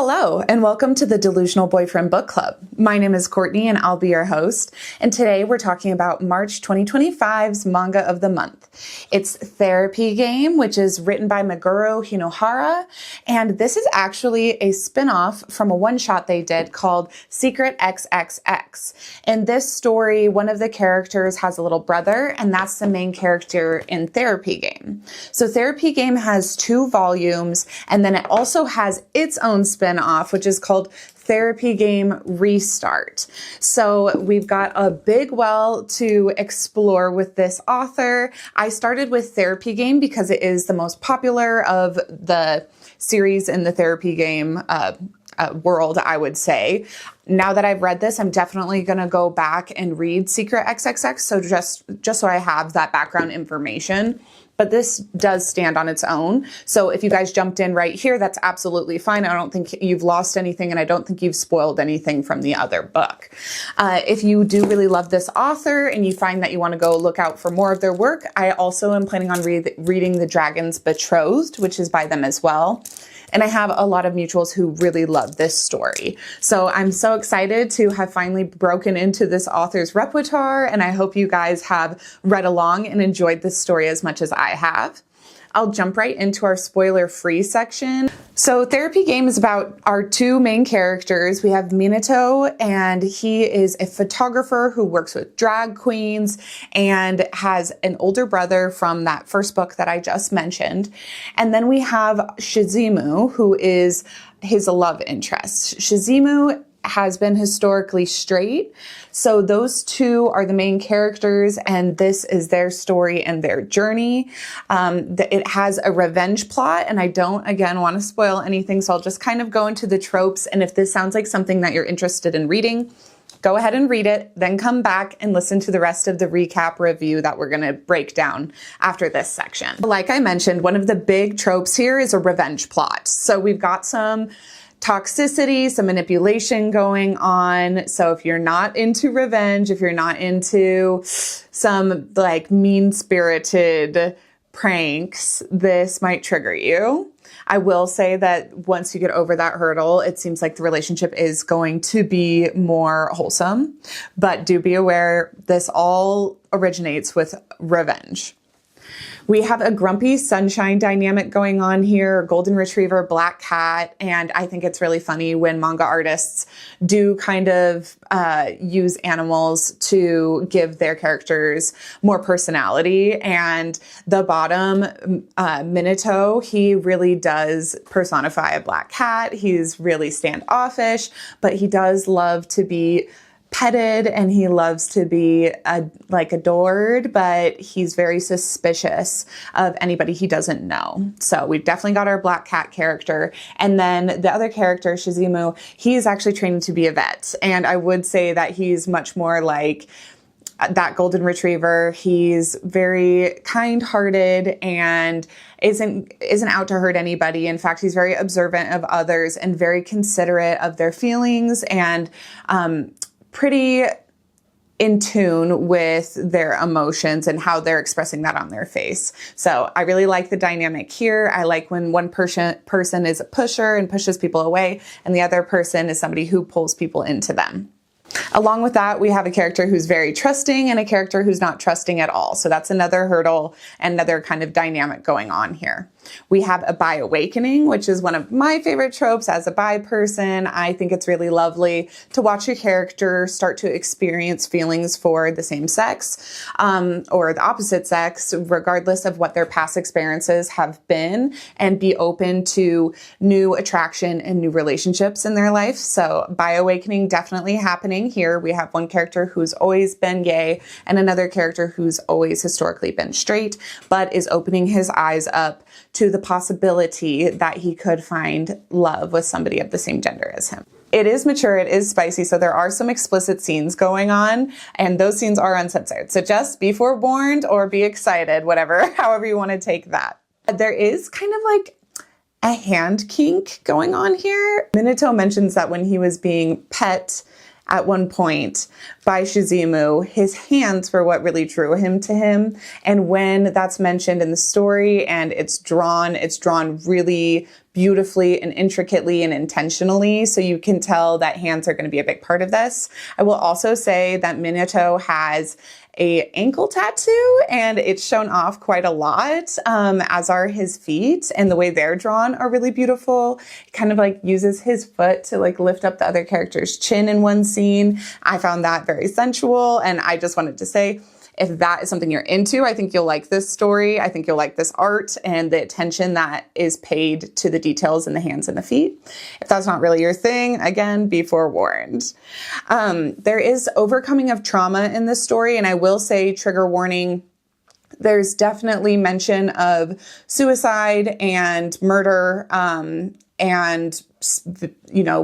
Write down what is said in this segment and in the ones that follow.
Hello, and welcome to the Delusional Boyfriend Book Club. My name is Courtney, and I'll be your host. And today we're talking about March 2025's Manga of the Month. It's Therapy Game, which is written by Meguro Hinohara. And this is actually a spin-off from a one-shot they did called Secret XXX. In this story, one of the characters has a little brother, and that's the main character in Therapy Game. So Therapy Game has 2 volumes, and then it also has its own spin-off, which is called Therapy Game Restart. So we've got a big well to explore with this author. I started with Therapy Game because it is the most popular of the series in the Therapy Game world, I would say. Now that I've read this, I'm definitely going to go back and read Secret XXX. So just so I have that background information. But this does stand on its own. So if you guys jumped in right here, that's absolutely fine. I don't think you've lost anything, and I don't think you've spoiled anything from the other book. If you do really love this author and you find that you want to go look out for more of their work, I also am planning on reading The Dragon's Betrothed, which is by them as well. And I have a lot of mutuals who really love this story. So I'm so excited to have finally broken into this author's repertoire, and I hope you guys have read along and enjoyed this story as much as I have. I'll jump right into our spoiler-free section. So Therapy Game is about our 2 main characters. We have Minato, and he is a photographer who works with drag queens and has an older brother from that first book that I just mentioned. And then we have Shizumu, who is his love interest. Shizumu has been historically straight. So those 2 are the main characters, and this is their story and their journey. It has a revenge plot, and I don't, again, want to spoil anything, so I'll just kind of go into the tropes. And if this sounds like something that you're interested in reading, go ahead and read it, then come back and listen to the rest of the recap review that we're going to break down after this section. Like I mentioned, one of the big tropes here is a revenge plot. So we've got some toxicity, some manipulation going on. So if you're not into revenge, if you're not into some like mean-spirited pranks, this might trigger you. I will say that once you get over that hurdle, it seems like the relationship is going to be more wholesome. But do be aware, this all originates with revenge. We have a grumpy sunshine dynamic going on here, golden retriever, black cat, and I think it's really funny when manga artists do kind of use animals to give their characters more personality. And the bottom, Minato, he really does personify a black cat. He's really standoffish, but he does love to be petted, and he loves to be adored, but he's very suspicious of anybody he doesn't know. So we've definitely got our black cat character. And then the other character, Shizumu, he's actually training to be a vet. And I would say that he's much more like that golden retriever. He's very kind-hearted and isn't out to hurt anybody. In fact, he's very observant of others and very considerate of their feelings, and pretty in tune with their emotions and how they're expressing that on their face. So I really like the dynamic here. I like when one person is a pusher and pushes people away, and the other person is somebody who pulls people into them. Along with that, we have a character who's very trusting and a character who's not trusting at all. So that's another hurdle, another kind of dynamic going on here. We have a bi awakening, which is one of my favorite tropes as a bi person. I think it's really lovely to watch your character start to experience feelings for the same sex or the opposite sex, regardless of what their past experiences have been, and be open to new attraction and new relationships in their life. So bi awakening definitely happening here. We have one character who's always been gay and another character who's always historically been straight, but is opening his eyes up to the possibility that he could find love with somebody of the same gender as him. It is mature, it is spicy, so there are some explicit scenes going on, and those scenes are uncensored. So just be forewarned or be excited, however you want to take that. There is kind of like a hand kink going on here. Minato mentions that when he was being pet at one point by Shizumu. His hands were what really drew him to him. And when that's mentioned in the story and it's drawn really beautifully and intricately and intentionally. So you can tell that hands are going to be a big part of this. I will also say that Minato has a ankle tattoo and it's shown off quite a lot, as are his feet, and the way they're drawn are really beautiful. He kind of like uses his foot to like lift up the other character's chin in one scene. I found that very sensual, and I just wanted to say, if that is something you're into, I think you'll like this story. I think you'll like this art and the attention that is paid to the details in the hands and the feet. If that's not really your thing, again, be forewarned. There is overcoming of trauma in this story, and I will say, trigger warning, there's definitely mention of suicide and murder, and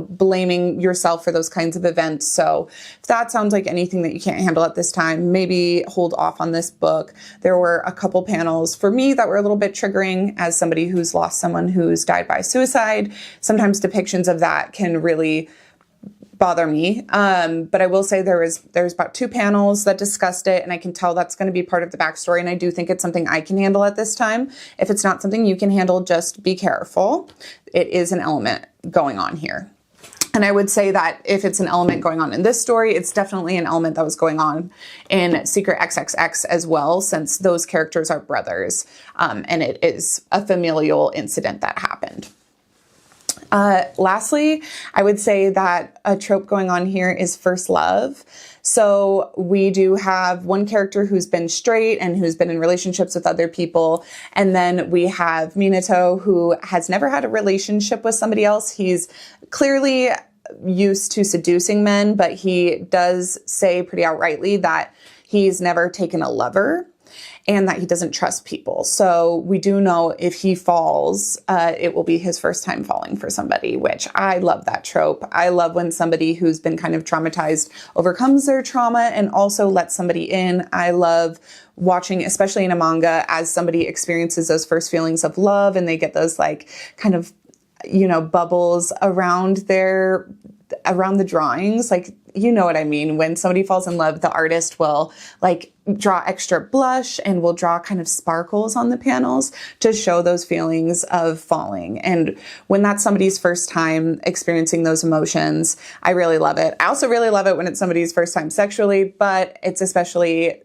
blaming yourself for those kinds of events. So if that sounds like anything that you can't handle at this time, maybe hold off on this book. There were a couple panels for me that were a little bit triggering as somebody who's lost someone who's died by suicide. Sometimes depictions of that can really bother me. But I will say there's about 2 panels that discussed it, and I can tell that's going to be part of the backstory. And I do think it's something I can handle at this time. If it's not something you can handle, just be careful. It is an element going on here. And I would say that if it's an element going on in this story, it's definitely an element that was going on in Secret XXX as well, since those characters are brothers. And it is a familial incident that happened. Lastly, I would say that a trope going on here is first love. So we do have one character who's been straight and who's been in relationships with other people. And then we have Minato, who has never had a relationship with somebody else. He's clearly used to seducing men, but he does say pretty outrightly that he's never taken a lover and that he doesn't trust people. So we do know if he falls, it will be his first time falling for somebody, which I love that trope. I love when somebody who's been kind of traumatized overcomes their trauma and also lets somebody in. I love watching, especially in a manga, as somebody experiences those first feelings of love and they get those like kind of, bubbles around the drawings. Like, you know what I mean? When somebody falls in love, the artist will like draw extra blush and will draw kind of sparkles on the panels to show those feelings of falling. And when that's somebody's first time experiencing those emotions, I really love it. I also really love it when it's somebody's first time sexually, but it's especially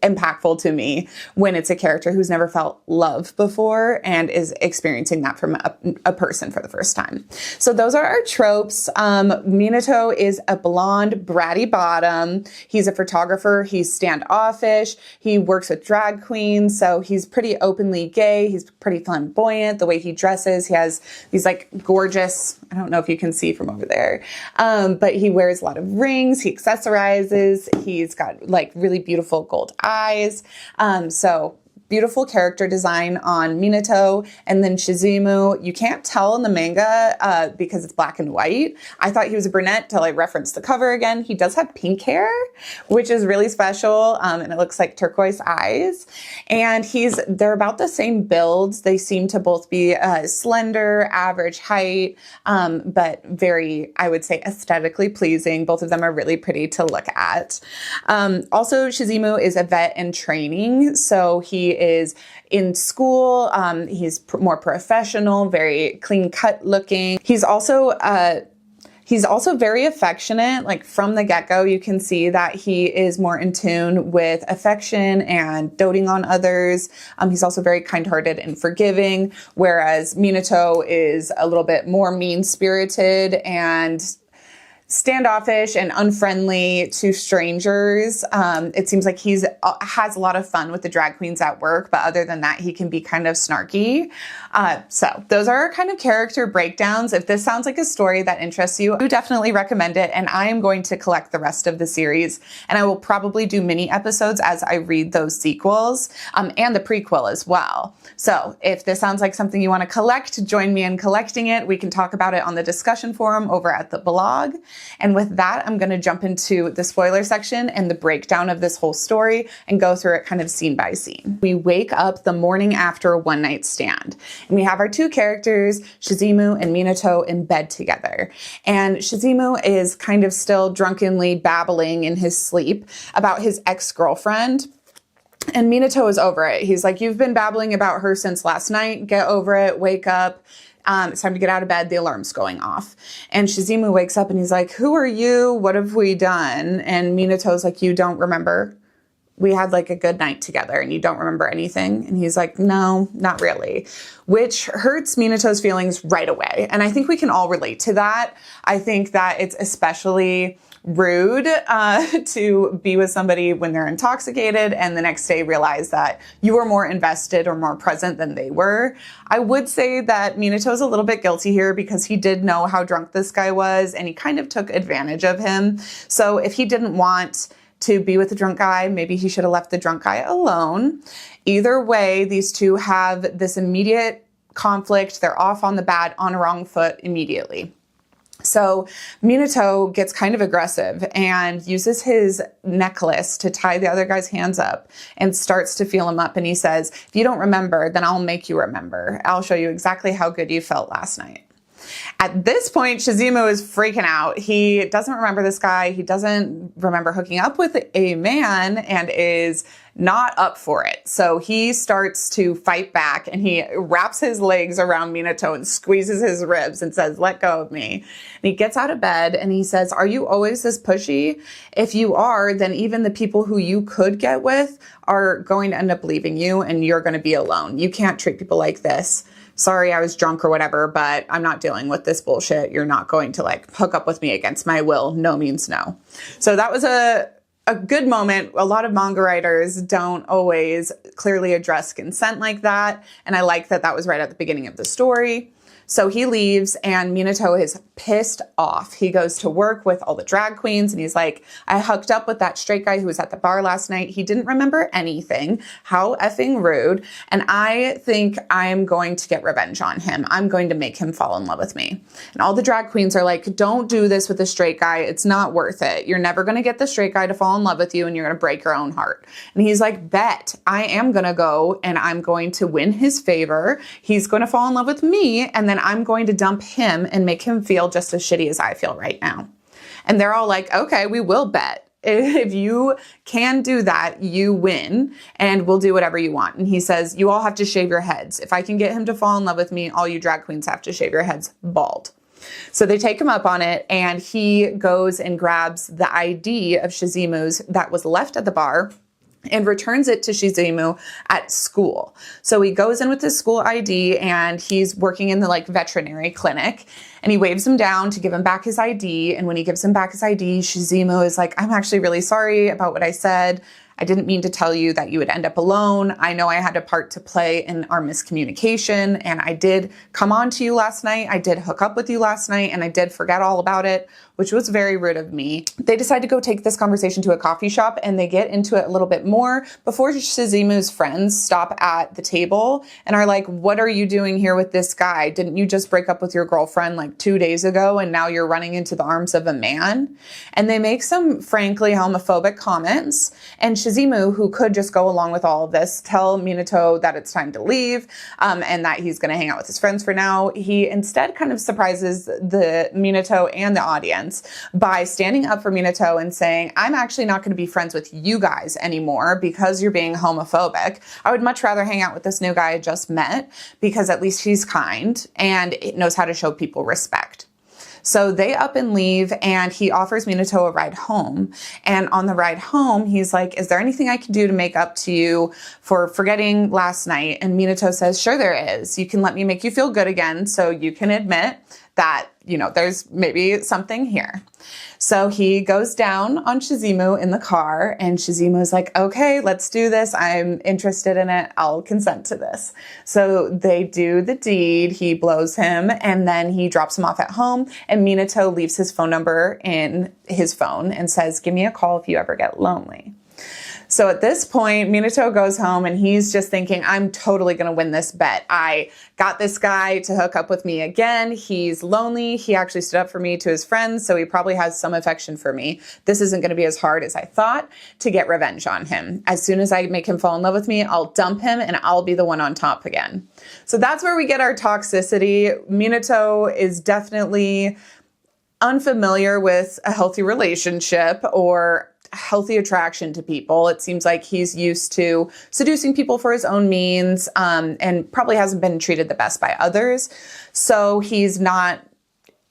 impactful to me when it's a character who's never felt love before and is experiencing that from a person for the first time. So those are our tropes. Minato is a blonde, bratty bottom. He's a photographer. He's standoffish. He works with drag queens. So he's pretty openly gay. He's pretty flamboyant. The way he dresses, he has these like gorgeous, I don't know if you can see from over there, but he wears a lot of rings. He accessorizes. He's got like really beautiful gold eyes. So beautiful character design on Minato. And then Shizumu, you can't tell in the manga because it's black and white. I thought he was a brunette till I referenced the cover again. He does have pink hair, which is really special. And it looks like turquoise eyes. And they're about the same builds. They seem to both be slender, average height, but very, I would say, aesthetically pleasing. Both of them are really pretty to look at. Also, Shizumu is a vet in training. So he is in school. He's more professional, very clean cut looking. He's also very affectionate. Like from the get-go, you can see that he is more in tune with affection and doting on others. He's also very kind-hearted and forgiving, whereas Minato is a little bit more mean-spirited and standoffish and unfriendly to strangers. It seems like has a lot of fun with the drag queens at work, but other than that, he can be kind of snarky. So those are our kind of character breakdowns. If this sounds like a story that interests you, I would definitely recommend it. And I am going to collect the rest of the series, and I will probably do mini episodes as I read those sequels, and the prequel as well. So if this sounds like something you want to collect, join me in collecting it. We can talk about it on the discussion forum over at the blog. And with that, I'm going to jump into the spoiler section and the breakdown of this whole story and go through it kind of scene by scene. We wake up the morning after a one night stand, and we have our two characters, Shizumu and Minato, in bed together. And Shizumu is kind of still drunkenly babbling in his sleep about his ex-girlfriend. And Minato is over it. He's like, you've been babbling about her since last night. Get over it. Wake up. It's time to get out of bed. The alarm's going off. And Shizumu wakes up and he's like, who are you? What have we done? And Minato's like, you don't remember? We had like a good night together and you don't remember anything? And he's like, no, not really. Which hurts Minato's feelings right away. And I think we can all relate to that. I think that it's especially rude to be with somebody when they're intoxicated and the next day realize that you were more invested or more present than they were. I would say that Minato's a little bit guilty here because he did know how drunk this guy was and he kind of took advantage of him. So if he didn't want to be with the drunk guy, maybe he should have left the drunk guy alone. Either way, these two have this immediate conflict. They're off on a wrong foot immediately. So Minato gets kind of aggressive and uses his necklace to tie the other guy's hands up and starts to feel him up. And he says, if you don't remember, then I'll make you remember. I'll show you exactly how good you felt last night. At this point, Shizumu is freaking out. He doesn't remember this guy. He doesn't remember hooking up with a man and is not up for it. So he starts to fight back and he wraps his legs around Minato and squeezes his ribs and says, let go of me. And he gets out of bed and he says, are you always this pushy? If you are, then even the people who you could get with are going to end up leaving you and you're going to be alone. You can't treat people like this. Sorry, I was drunk or whatever, but I'm not dealing with this bullshit. You're not going to like hook up with me against my will. No means no. So that was a good moment. A lot of manga writers don't always clearly address consent like that. And I like that that was right at the beginning of the story. So he leaves and Minato is pissed off. He goes to work with all the drag queens and he's like, I hooked up with that straight guy who was at the bar last night. He didn't remember anything. How effing rude. And I think I'm going to get revenge on him. I'm going to make him fall in love with me. And all the drag queens are like, don't do this with a straight guy. It's not worth it. You're never going to get the straight guy to fall in love with you and you're going to break your own heart. And he's like, bet. I am going to go and I'm going to win his favor. He's going to fall in love with me and then I'm going to dump him and make him feel just as shitty as I feel right now. And they're all like, okay, we will bet. If you can do that, you win and we'll do whatever you want. And he says, you all have to shave your heads. If I can get him to fall in love with me, all you drag queens have to shave your heads bald. So they take him up on it and he goes and grabs the ID of Shizumu's that was left at the bar and returns it to Shizumu at school. So he goes in with his school ID and he's working in the like veterinary clinic and he waves him down to give him back his ID. And when he gives him back his ID, Shizumu is like, I'm actually really sorry about what I said. I didn't mean to tell you that you would end up alone. I know I had a part to play in our miscommunication and I did come on to you last night. I did hook up with you last night and I did forget all about it, which was very rude of me. They decide to go take this conversation to a coffee shop and they get into it a little bit more before Shizumu's friends stop at the table and are like, what are you doing here with this guy? Didn't you just break up with your girlfriend like 2 days ago and now you're running into the arms of a man? And they make some frankly homophobic comments and Shizumu, who could just go along with all of this, tell Minato that it's time to leave and that he's going to hang out with his friends for now. He instead kind of surprises the Minato and the audience by standing up for Minato and saying, I'm actually not going to be friends with you guys anymore because you're being homophobic. I would much rather hang out with this new guy I just met because at least he's kind and knows how to show people respect. So they up and leave and he offers Minato a ride home. And on the ride home, he's like, is there anything I can do to make up to you for forgetting last night? And Minato says, sure there is. You can let me make you feel good again so you can admit that, you know, there's maybe something here. So he goes down on Shizumu in the car and Shizumu is like, okay, let's do this. I'm interested in it. I'll consent to this. So they do the deed. He blows him and then he drops him off at home and Minato leaves his phone number in his phone and says, give me a call if you ever get lonely. So at this point, Minato goes home and he's just thinking, I'm totally going to win this bet. I got this guy to hook up with me again. He's lonely. He actually stood up for me to his friends, so he probably has some affection for me. This isn't going to be as hard as I thought to get revenge on him. As soon as I make him fall in love with me, I'll dump him and I'll be the one on top again. So that's where we get our toxicity. Minato is definitely unfamiliar with a healthy relationship or healthy attraction to people. It seems like he's used to seducing people for his own means, and probably hasn't been treated the best by others. So he's not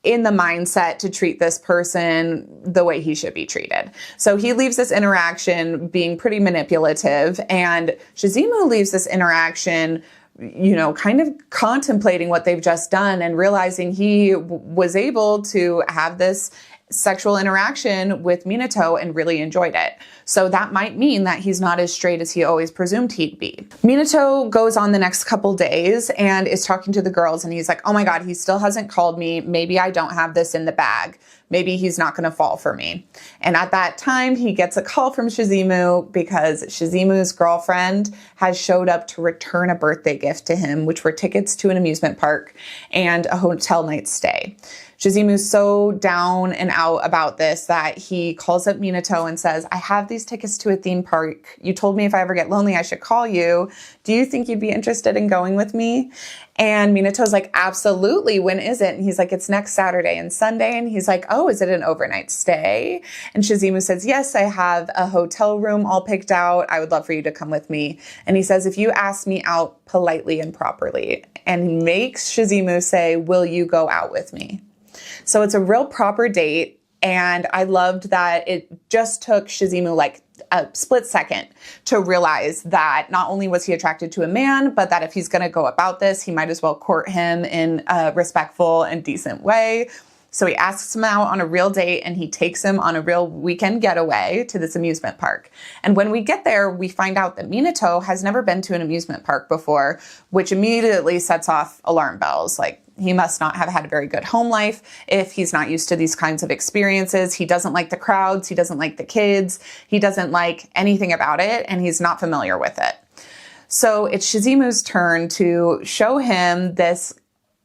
in the mindset to treat this person the way he should be treated. So he leaves this interaction being pretty manipulative, and Shizumu leaves this interaction kind of contemplating what they've just done and realizing he was able to have this sexual interaction with Minato and really enjoyed it. So that might mean that he's not as straight as he always presumed he'd be. Minato goes on the next couple days and is talking to the girls, and he's like, oh my God, he still hasn't called me. Maybe I don't have this in the bag. Maybe he's not going to fall for me. And at that time, he gets a call from Shizumu because Shizumu's girlfriend has showed up to return a birthday gift to him, which were tickets to an amusement park and a hotel night stay. Shizumu's so down and out about this that he calls up Minato and says, I have these tickets to a theme park. You told me if I ever get lonely, I should call you. Do you think you'd be interested in going with me? And Minato's like, absolutely. When is it? And he's like, it's next Saturday and Sunday. And he's like, oh, is it an overnight stay? And Shizumu says, yes, I have a hotel room all picked out. I would love for you to come with me. And he says, if you ask me out politely and properly, and he makes Shizumu say, will you go out with me? So it's a real proper date. And I loved that it just took Shizumu like a split second to realize that not only was he attracted to a man, but that if he's going to go about this, he might as well court him in a respectful and decent way. So he asks him out on a real date, and he takes him on a real weekend getaway to this amusement park. And when we get there, we find out that Minato has never been to an amusement park before, which immediately sets off alarm bells. Like, he must not have had a very good home life if he's not used to these kinds of experiences. He doesn't like the crowds. He doesn't like the kids. He doesn't like anything about it, and he's not familiar with it. So it's Shizumu's turn to show him this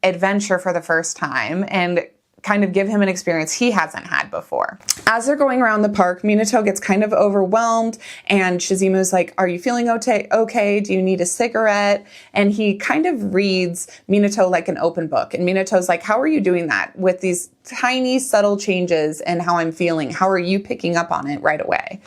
adventure for the first time and kind of give him an experience he hasn't had before. As they're going around the park, Minato gets kind of overwhelmed, and Shizumu's like, are you feeling okay? Do you need a cigarette? And he kind of reads Minato like an open book. And Minato's like, how are you doing that with these tiny, subtle changes in how I'm feeling? How are you picking up on it right away?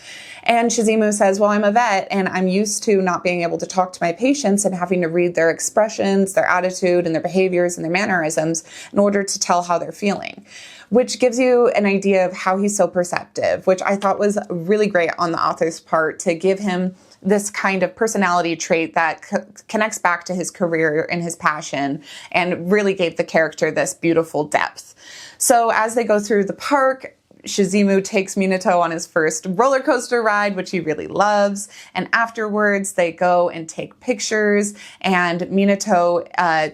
And Shizumu says, well, I'm a vet and I'm used to not being able to talk to my patients and having to read their expressions, their attitude, and their behaviors and their mannerisms in order to tell how they're feeling, which gives you an idea of how he's so perceptive, which I thought was really great on the author's part to give him this kind of personality trait that connects back to his career and his passion and really gave the character this beautiful depth. So as they go through the park, Shizumu takes Minato on his first roller coaster ride, which he really loves. And afterwards, they go and take pictures. And Minato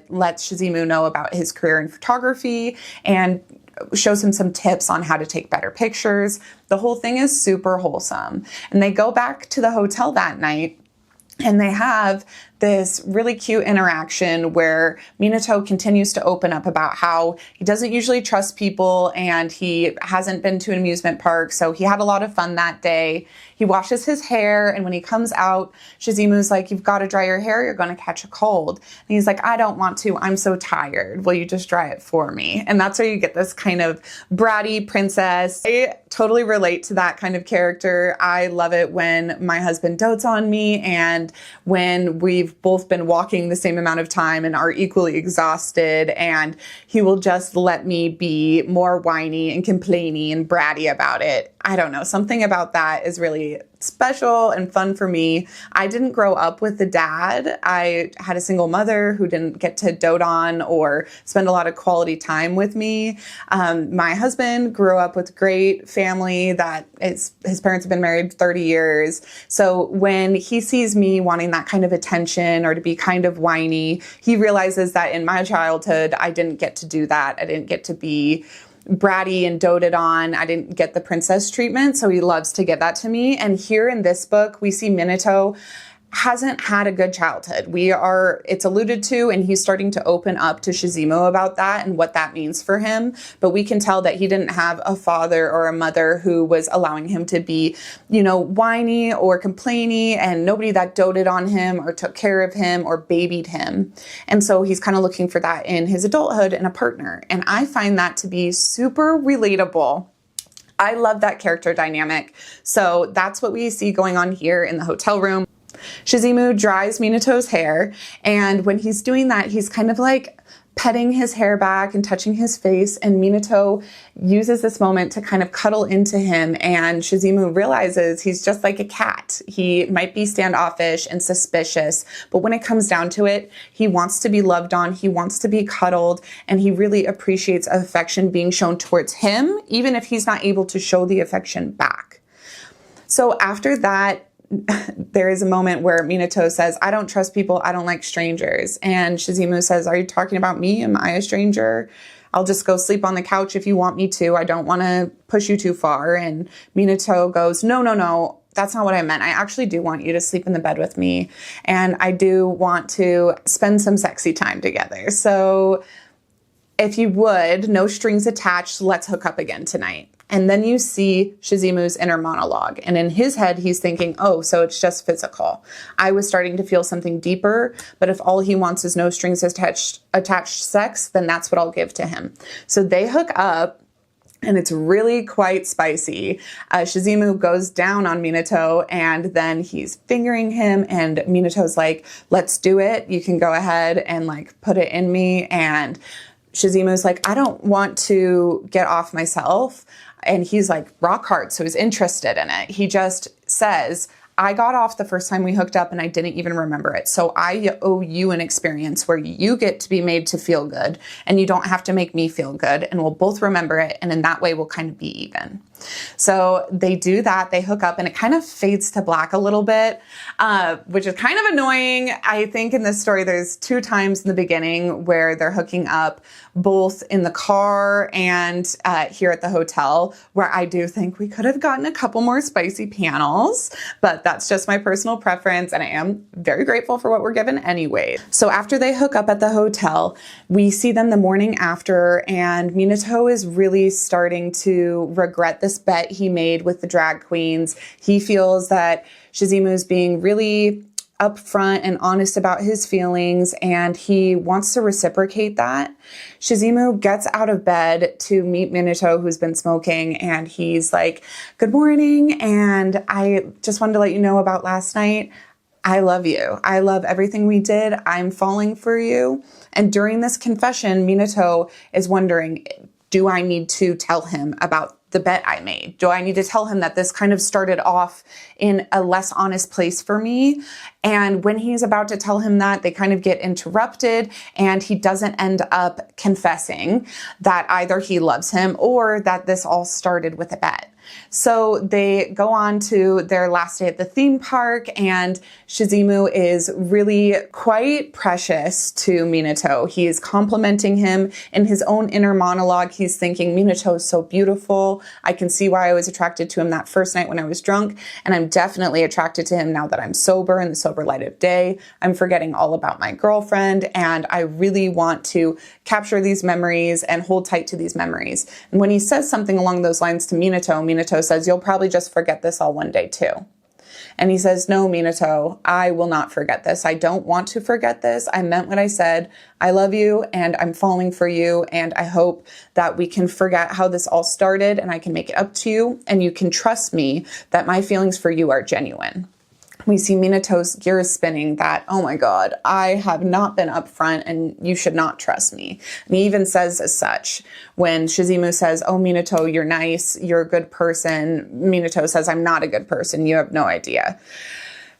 lets Shizumu know about his career in photography and shows him some tips on how to take better pictures. The whole thing is super wholesome. And they go back to the hotel that night, and they have this really cute interaction where Minato continues to open up about how he doesn't usually trust people and he hasn't been to an amusement park, so he had a lot of fun that day. He washes his hair, and when he comes out, Shizumu's like, you've got to dry your hair, you're going to catch a cold. And he's like, I don't want to, I'm so tired. Will you just dry it for me? And that's where you get this kind of bratty princess. I totally relate to that kind of character. I love it when my husband dotes on me and when we've both been walking the same amount of time and are equally exhausted, and he will just let me be more whiny and complainy and bratty about it. I don't know, something about that is really special and fun for me. I didn't grow up with a dad. I had a single mother who didn't get to dote on or spend a lot of quality time with me. My husband grew up with a great family that his parents have been married 30 years. So when he sees me wanting that kind of attention or to be kind of whiny, he realizes that in my childhood, I didn't get to do that. I didn't get to be bratty and doted on. I didn't get the princess treatment, so he loves to give that to me. And here in this book, we see Minato hasn't had a good childhood. It's alluded to, and he's starting to open up to Shizumu about that and what that means for him. But we can tell that he didn't have a father or a mother who was allowing him to be, whiny or complainy, and nobody that doted on him or took care of him or babied him. And so he's kind of looking for that in his adulthood and a partner. And I find that to be super relatable. I love that character dynamic. So that's what we see going on here in the hotel room. Shizumu dries Minato's hair, and when he's doing that, he's kind of like petting his hair back and touching his face, and Minato uses this moment to kind of cuddle into him, and Shizumu realizes he's just like a cat. He might be standoffish and suspicious, but when it comes down to it, he wants to be loved on, he wants to be cuddled, and he really appreciates affection being shown towards him, even if he's not able to show the affection back. So after that, there is a moment where Minato says, I don't trust people, I don't like strangers. And Shizumu says, are you talking about me? Am I a stranger? I'll just go sleep on the couch if you want me to. I don't want to push you too far. And Minato goes, no, that's not what I meant. I actually do want you to sleep in the bed with me. And I do want to spend some sexy time together. So if you would, no strings attached, let's hook up again tonight. And then you see Shizumu's inner monologue. And in his head, he's thinking, oh, so it's just physical. I was starting to feel something deeper, but if all he wants is no strings attached sex, then that's what I'll give to him. So they hook up, and it's really quite spicy. Shizumu goes down on Minato, and then he's fingering him, and Minato's like, let's do it. You can go ahead and put it in me. And Shizumu's like, I don't want to get off myself. And he's rock hard, so he's interested in it. He just says, I got off the first time we hooked up and I didn't even remember it. So I owe you an experience where you get to be made to feel good and you don't have to make me feel good, and we'll both remember it. And in that way, we'll kind of be even. So they do that, they hook up, and it kind of fades to black a little bit, which is kind of annoying. I think in this story, there's 2 times in the beginning where they're hooking up, both in the car and here at the hotel, where I do think we could have gotten a couple more spicy panels, but that's just my personal preference, and I am very grateful for what we're given anyway. So after they hook up at the hotel, we see them the morning after, and Minato is really starting to regret this bet he made with the drag queens. He feels that Shizumu's being really upfront and honest about his feelings, and he wants to reciprocate that. Shizumu gets out of bed to meet Minato, who's been smoking, and he's like, good morning, and I just wanted to let you know about last night. I love you. I love everything we did. I'm falling for you. And during this confession, Minato is wondering, do I need to tell him about the bet I made? Do I need to tell him that this kind of started off in a less honest place for me? And when he's about to tell him that, they kind of get interrupted, and he doesn't end up confessing that either he loves him or that this all started with a bet. So they go on to their last day at the theme park, and Shizumu is really quite precious to Minato. He is complimenting him in his own inner monologue. He's thinking, Minato is so beautiful. I can see why I was attracted to him that first night when I was drunk, and I'm definitely attracted to him now that I'm sober in the sober light of day. I'm forgetting all about my girlfriend, and I really want to capture these memories and hold tight to these memories. And when he says something along those lines to Minato, Minato says, you'll probably just forget this all one day too. And he says, no, Minato, I will not forget this. I don't want to forget this. I meant what I said. I love you and I'm falling for you. And I hope that we can forget how this all started and I can make it up to you. And you can trust me that my feelings for you are genuine. We see Minato's gears spinning that, oh my God, I have not been upfront and you should not trust me. And he even says as such when Shizumu says, oh, Minato, you're nice, you're a good person. Minato says, I'm not a good person. You have no idea.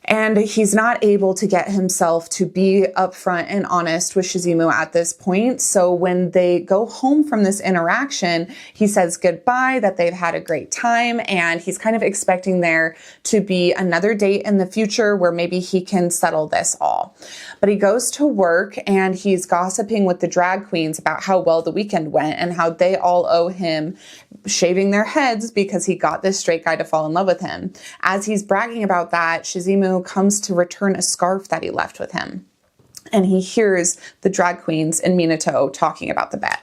And he's not able to get himself to be upfront and honest with Shizumu at this point. So when they go home from this interaction, he says goodbye, that they've had a great time, and he's kind of expecting there to be another date in the future where maybe he can settle this all. But he goes to work and he's gossiping with the drag queens about how well the weekend went and how they all owe him shaving their heads because he got this straight guy to fall in love with him. As he's bragging about that, Shizumu comes to return a scarf that he left with him. And he hears the drag queens and Minato talking about the bet.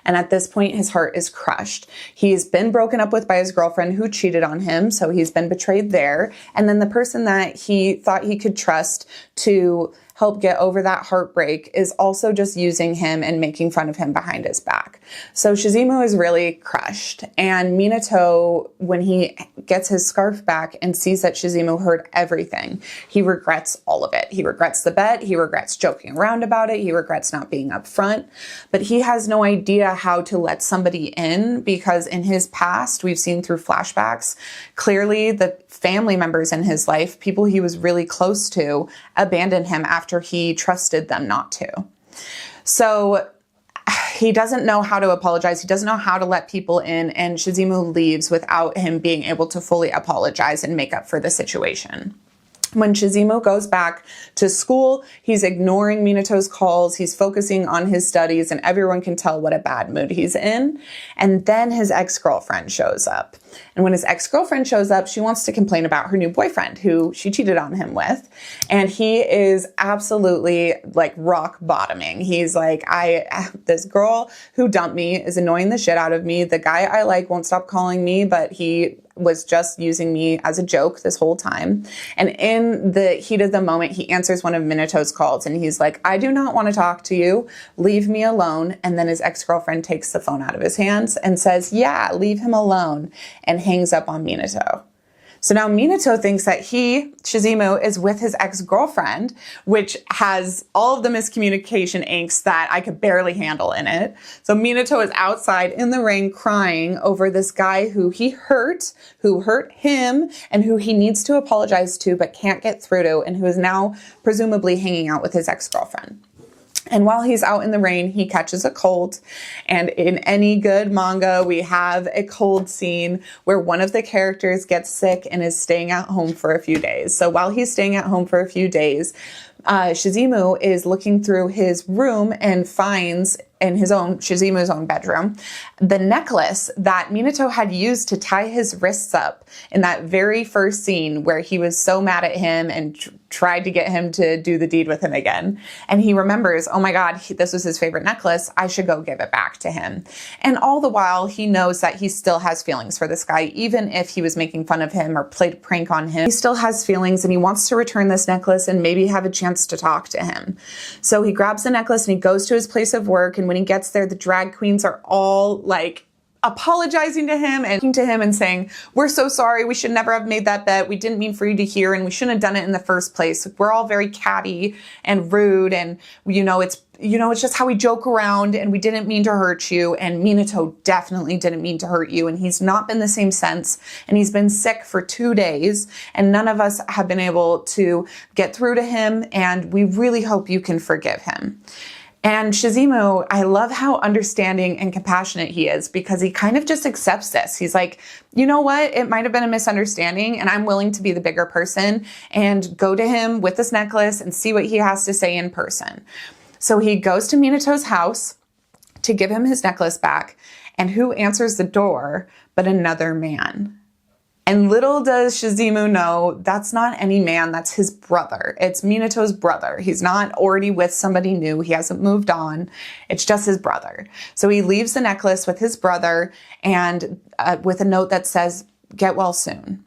And at this point, his heart is crushed. He's been broken up with by his girlfriend who cheated on him, so he's been betrayed there. And then the person that he thought he could trust to help get over that heartbreak is also just using him and making fun of him behind his back. So Shizumu is really crushed. And Minato, when he gets his scarf back and sees that Shizumu heard everything, he regrets all of it. He regrets the bet. He regrets joking around about it. He regrets not being upfront. But he has no idea how to let somebody in because in his past, we've seen through flashbacks, clearly the family members in his life, people he was really close to, abandoned him after he trusted them not to. So he doesn't know how to apologize. He doesn't know how to let people in, and Shizumu leaves without him being able to fully apologize and make up for the situation. When Shizumu goes back to school, he's ignoring Minato's calls, he's focusing on his studies, and everyone can tell what a bad mood he's in. And then his ex-girlfriend shows up. And when his ex-girlfriend shows up, she wants to complain about her new boyfriend who she cheated on him with. And he is absolutely like rock bottoming. He's like, this girl who dumped me is annoying the shit out of me. The guy I like won't stop calling me, but he was just using me as a joke this whole time. And in the heat of the moment, he answers one of Minato's calls and he's like, I do not want to talk to you. Leave me alone. And then his ex-girlfriend takes the phone out of his hands and says, yeah, leave him alone, and hangs up on Minato. So now Minato thinks that Shizumu, is with his ex-girlfriend, which has all of the miscommunication angst that I could barely handle in it. So Minato is outside in the rain crying over this guy who hurt him, and who he needs to apologize to but can't get through to, and who is now presumably hanging out with his ex-girlfriend. And while he's out in the rain, he catches a cold. And in any good manga, we have a cold scene where one of the characters gets sick and is staying at home for a few days. So while he's staying at home for a few days, Shizumu is looking through his room and finds in Shizumu's own bedroom, the necklace that Minato had used to tie his wrists up in that very first scene where he was so mad at him and tried to get him to do the deed with him again. And he remembers, oh my God, this was his favorite necklace. I should go give it back to him. And all the while, he knows that he still has feelings for this guy, even if he was making fun of him or played a prank on him. He still has feelings and he wants to return this necklace and maybe have a chance to talk to him. So he grabs the necklace and he goes to his place of work. And when he gets there, the drag queens are all like apologizing to him and saying, we're so sorry. We should never have made that bet. We didn't mean for you to hear, and we shouldn't have done it in the first place. We're all very catty and rude. And, it's just how we joke around, and we didn't mean to hurt you. And Minato definitely didn't mean to hurt you. And he's not been the same since. And he's been sick for 2 days, and none of us have been able to get through to him. And we really hope you can forgive him. And Shizumu, I love how understanding and compassionate he is, because he kind of just accepts this. He's like, you know what? It might have been a misunderstanding, and I'm willing to be the bigger person and go to him with this necklace and see what he has to say in person. So he goes to Minato's house to give him his necklace back, and who answers the door but another man? And little does Shizumu know that's not any man, that's his brother. It's Minato's brother. He's not already with somebody new. He hasn't moved on. It's just his brother. So he leaves the necklace with his brother and with a note that says, get well soon.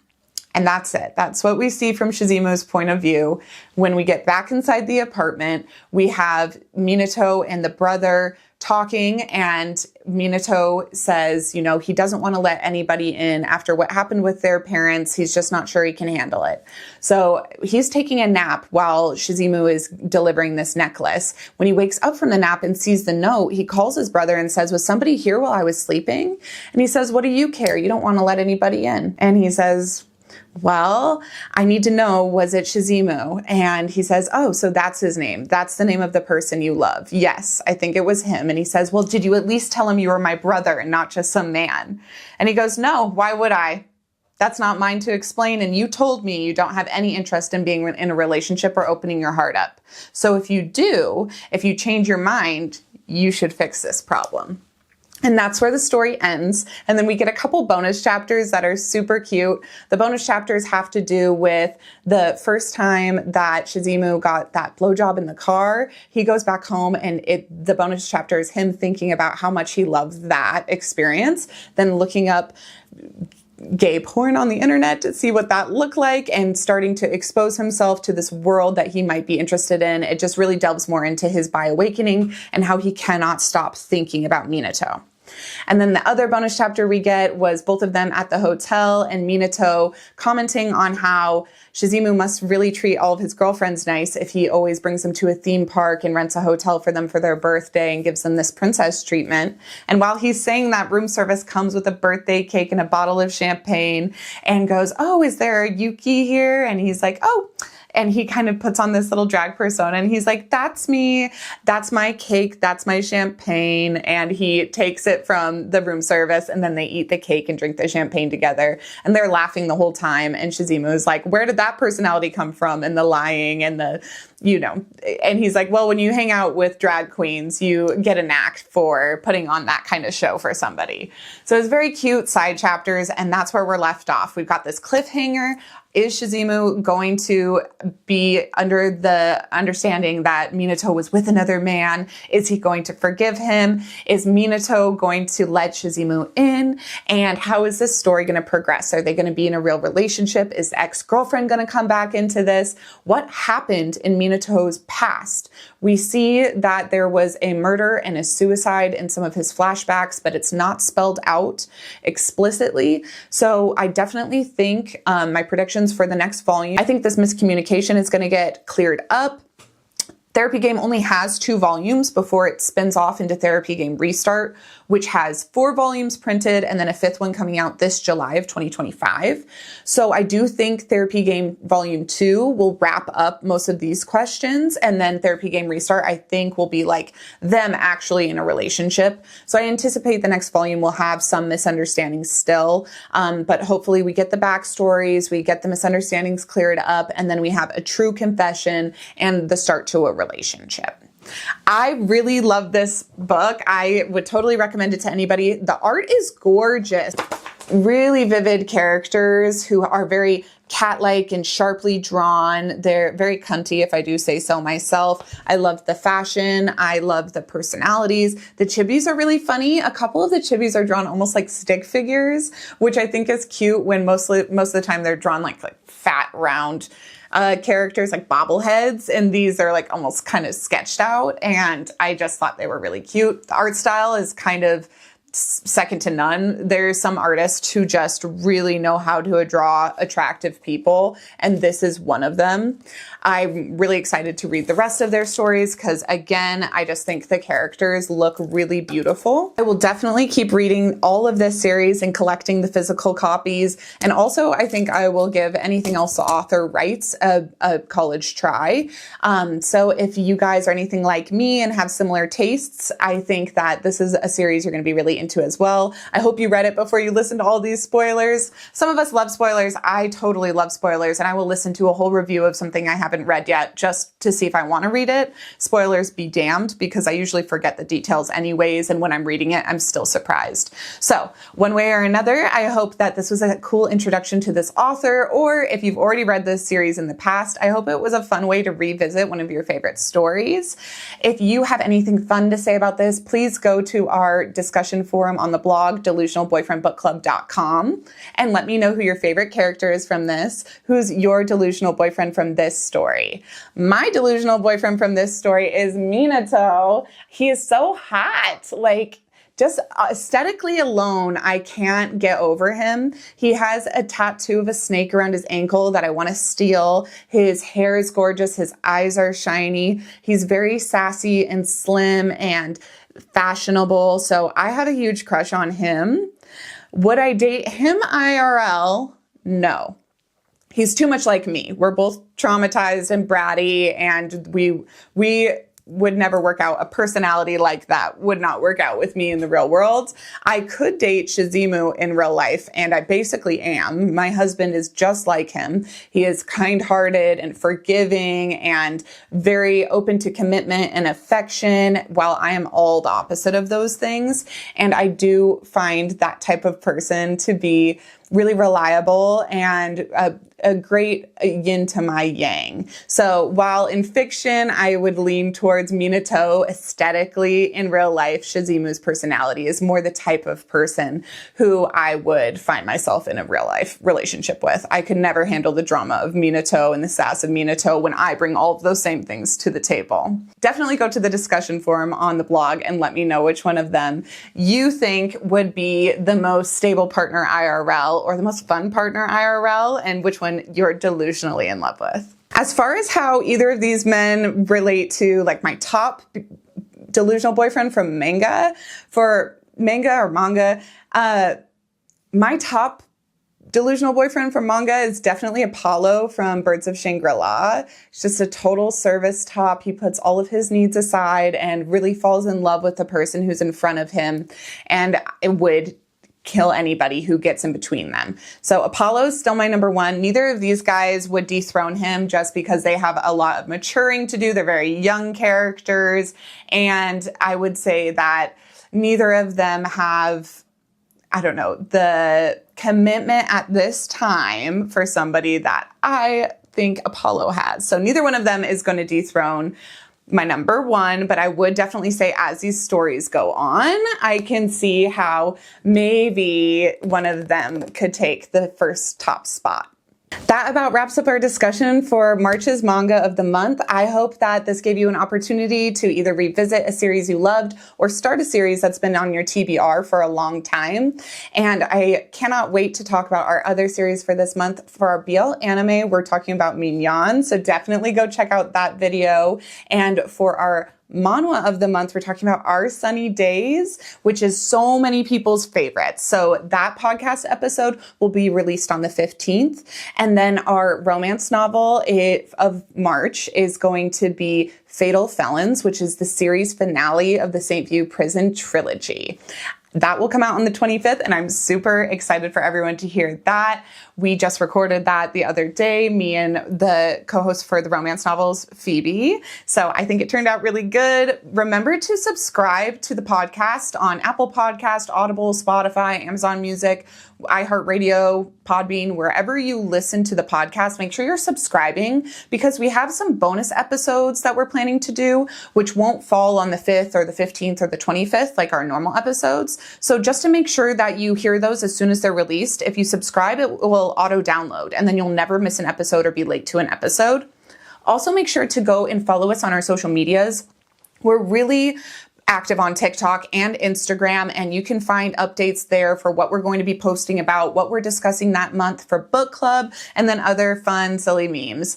And that's it. That's what we see from Shizumu's point of view. When we get back inside the apartment, we have Minato and the brother talking, and Minato says, he doesn't want to let anybody in after what happened with their parents. He's just not sure he can handle it. So he's taking a nap while Shizumu is delivering this necklace. When he wakes up from the nap and sees the note, he calls his brother and says, was somebody here while I was sleeping? And he says, what do you care? You don't want to let anybody in. And he says, Well, I need to know, was it Shizumu? And he says, oh, so that's his name. That's the name of the person you love. Yes, I think it was him. And he says, well, did you at least tell him you were my brother and not just some man? And he goes, no, why would I? That's not mine to explain. And you told me you don't have any interest in being in a relationship or opening your heart up. So if you do, if you change your mind, you should fix this problem. And that's where the story ends. And then we get a couple bonus chapters that are super cute. The bonus chapters have to do with the first time that Shizumu got that blowjob in the car. He goes back home and the bonus chapter is him thinking about how much he loves that experience, then looking up gay porn on the internet to see what that looked like and starting to expose himself to this world that he might be interested in. It just really delves more into his bi awakening and how he cannot stop thinking about Minato. And then the other bonus chapter we get was both of them at the hotel and Minato commenting on how Shizumu must really treat all of his girlfriends nice if he always brings them to a theme park and rents a hotel for them for their birthday and gives them this princess treatment. And while he's saying that, room service comes with a birthday cake and a bottle of champagne and goes, oh, is there a Yuki here? And he's like, oh. And he kind of puts on this little drag persona and he's like, that's me, that's my cake, that's my champagne. And he takes it from the room service and then they eat the cake and drink the champagne together. And they're laughing the whole time. And Shizumu is like, where did that personality come from? And the lying and the, and he's like, well, when you hang out with drag queens, you get a knack for putting on that kind of show for somebody. So it's very cute side chapters. And that's where we're left off. We've got this cliffhanger. Is Shizumu going to be under the understanding that Minato was with another man? Is he going to forgive him? Is Minato going to let Shizumu in? And how is this story going to progress? Are they going to be in a real relationship? Is the ex-girlfriend going to come back into this? What happened in Minato's past? We see that there was a murder and a suicide in some of his flashbacks, but it's not spelled out explicitly. So I definitely think my predictions for the next volume, I think this miscommunication is going to get cleared up. Therapy Game only has 2 volumes before it spins off into Therapy Game Restart, which has 4 volumes printed and then a 5th one coming out this July of 2025. So I do think Therapy Game Volume 2 will wrap up most of these questions. And then Therapy Game Restart, I think, will be like them actually in a relationship. So I anticipate the next volume will have some misunderstandings still. But hopefully we get the backstories, we get the misunderstandings cleared up, and then we have a true confession and the start to a relationship. I really love this book. I would totally recommend it to anybody. The art is gorgeous. Really vivid characters who are very cat-like and sharply drawn. They're very cunty, if I do say so myself. I love the fashion. I love the personalities. The chibis are really funny. A couple of the chibis are drawn almost like stick figures, which I think is cute when most of the time they're drawn like fat, round characters like bobbleheads, and these are like almost kind of sketched out, and I just thought they were really cute. The art style is kind of second to none. There's some artists who just really know how to draw attractive people, and this is one of them. I'm really excited to read the rest of their stories because, again, I just think the characters look really beautiful. I will definitely keep reading all of this series and collecting the physical copies, and also I think I will give anything else the author writes a college try. So if you guys are anything like me and have similar tastes, I think that this is a series you're going to be really into as well. I hope you read it before you listen to all these spoilers. Some of us love spoilers. I totally love spoilers, and I will listen to a whole review of something I haven't read yet just to see if I want to read it. Spoilers be damned, because I usually forget the details anyways, and when I'm reading it, I'm still surprised. So one way or another, I hope that this was a cool introduction to this author, or if you've already read this series in the past, I hope it was a fun way to revisit one of your favorite stories. If you have anything fun to say about this, please go to our discussion forum on the blog, delusionalboyfriendbookclub.com, and let me know who your favorite character is from this. Who's your delusional boyfriend from this story? My delusional boyfriend from this story is Minato. He is so hot. Like, just aesthetically alone, I can't get over him. He has a tattoo of a snake around his ankle that I want to steal. His hair is gorgeous. His eyes are shiny. He's very sassy and slim and fashionable. So I had a huge crush on him. Would I date him IRL? No. he's too much like me. We're both traumatized and bratty, and we would never work out. A personality like that would not work out with me in the real world. I could date Shizumu in real life, and I basically am. My husband is just like him. He is kind-hearted and forgiving and very open to commitment and affection, while I am all the opposite of those things. And I do find that type of person to be really reliable and a great yin to my yang. So while in fiction, I would lean towards Minato aesthetically, in real life, Shizumu's personality is more the type of person who I would find myself in a real life relationship with. I could never handle the drama of Minato and the sass of Minato when I bring all of those same things to the table. Definitely go to the discussion forum on the blog and let me know which one of them you think would be the most stable partner IRL or the most fun partner IRL, and which one you're delusionally in love with. As far as how either of these men relate to like my top delusional boyfriend from manga, my top delusional boyfriend from manga is definitely Apollo from Birds of Shangri-La. He's just a total service top. He puts all of his needs aside and really falls in love with the person who's in front of him, and it would kill anybody who gets in between them. So Apollo's still my number one. Neither of these guys would dethrone him just because they have a lot of maturing to do. They're very young characters. And I would say that neither of them have, I don't know, the commitment at this time for somebody that I think Apollo has. So neither one of them is going to dethrone my number one, but I would definitely say as these stories go on, I can see how maybe one of them could take the first top spot. That about wraps up our discussion for March's manga of the month. I hope that this gave you an opportunity to either revisit a series you loved or start a series that's been on your TBR for a long time. And I cannot wait to talk about our other series for this month. For our BL anime, we're talking about Minyan, so definitely go check out that video. And for our manhwa of the month, we're talking about Our Sunny Days, which is so many people's favorites. So that podcast episode will be released on the 15th. And then our romance novel of March is going to be Fatal Felons, which is the series finale of the St. View Prison trilogy. That will come out on the 25th, and I'm super excited for everyone to hear that. We just recorded that the other day, me and the co-host for the romance novels, Phoebe. So I think it turned out really good. Remember to subscribe to the podcast on Apple Podcast, Audible, Spotify, Amazon Music, iHeartRadio, Podbean, wherever you listen to the podcast. Make sure you're subscribing, because we have some bonus episodes that we're planning to do, which won't fall on the 5th or the 15th or the 25th like our normal episodes. So just to make sure that you hear those as soon as they're released, if you subscribe, it will auto download, and then you'll never miss an episode or be late to an episode. Also, make sure to go and follow us on our social medias. We're really active on TikTok and Instagram, and you can find updates there for what we're going to be posting about, what we're discussing that month for book club, and then other fun, silly memes.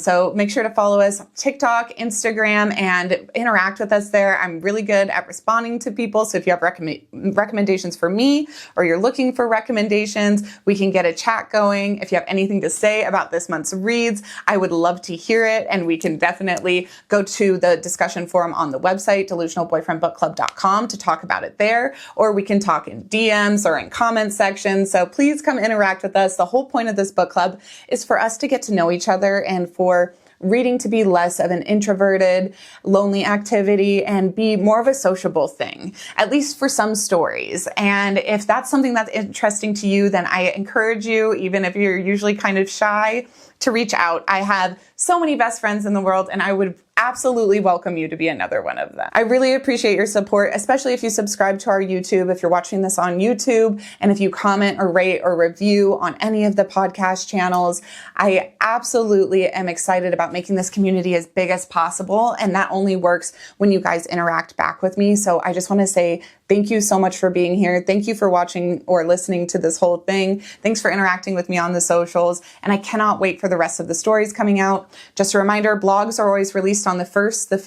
So make sure to follow us on TikTok, Instagram, and interact with us there. I'm really good at responding to people. So if you have recommendations for me, or you're looking for recommendations, we can get a chat going. If you have anything to say about this month's reads, I would love to hear it. And we can definitely go to the discussion forum on the website, delusionalboyfriendbookclub.com, to talk about it there, or we can talk in DMs or in comment sections. So please come interact with us. The whole point of this book club is for us to get to know each other, and for reading to be less of an introverted, lonely activity and be more of a sociable thing, at least for some stories. And if that's something that's interesting to you, then I encourage you, even if you're usually kind of shy, to reach out. I have so many best friends in the world, and I would absolutely welcome you to be another one of them. I really appreciate your support, especially if you subscribe to our YouTube, if you're watching this on YouTube, and if you comment or rate or review on any of the podcast channels. I absolutely am excited about making this community as big as possible, and that only works when you guys interact back with me. So I just want to say thank you so much for being here. Thank you for watching or listening to this whole thing. Thanks for interacting with me on the socials, and I cannot wait for the rest of the stories coming out. Just a reminder, blogs are always released on the 1st, the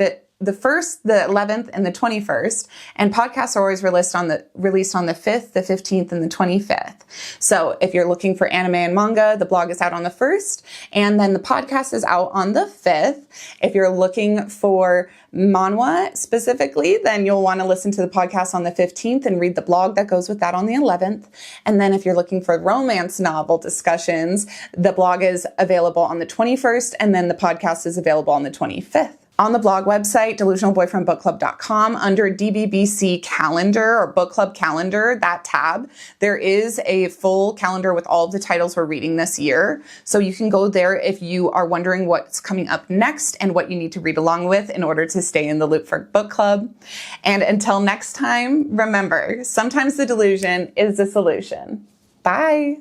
the 1st, the 11th, and the 21st. And podcasts are always released on the 5th, the 15th, and the 25th. So if you're looking for anime and manga, the blog is out on the 1st, and then the podcast is out on the 5th. If you're looking for manhwa specifically, then you'll want to listen to the podcast on the 15th and read the blog that goes with that on the 11th. And then if you're looking for romance novel discussions, the blog is available on the 21st, and then the podcast is available on the 25th. On the blog website, delusionalboyfriendbookclub.com, under DBBC calendar or book club calendar, that tab, there is a full calendar with all of the titles we're reading this year. So you can go there if you are wondering what's coming up next and what you need to read along with in order to stay in the loop for book club. And until next time, remember, sometimes the delusion is the solution. Bye.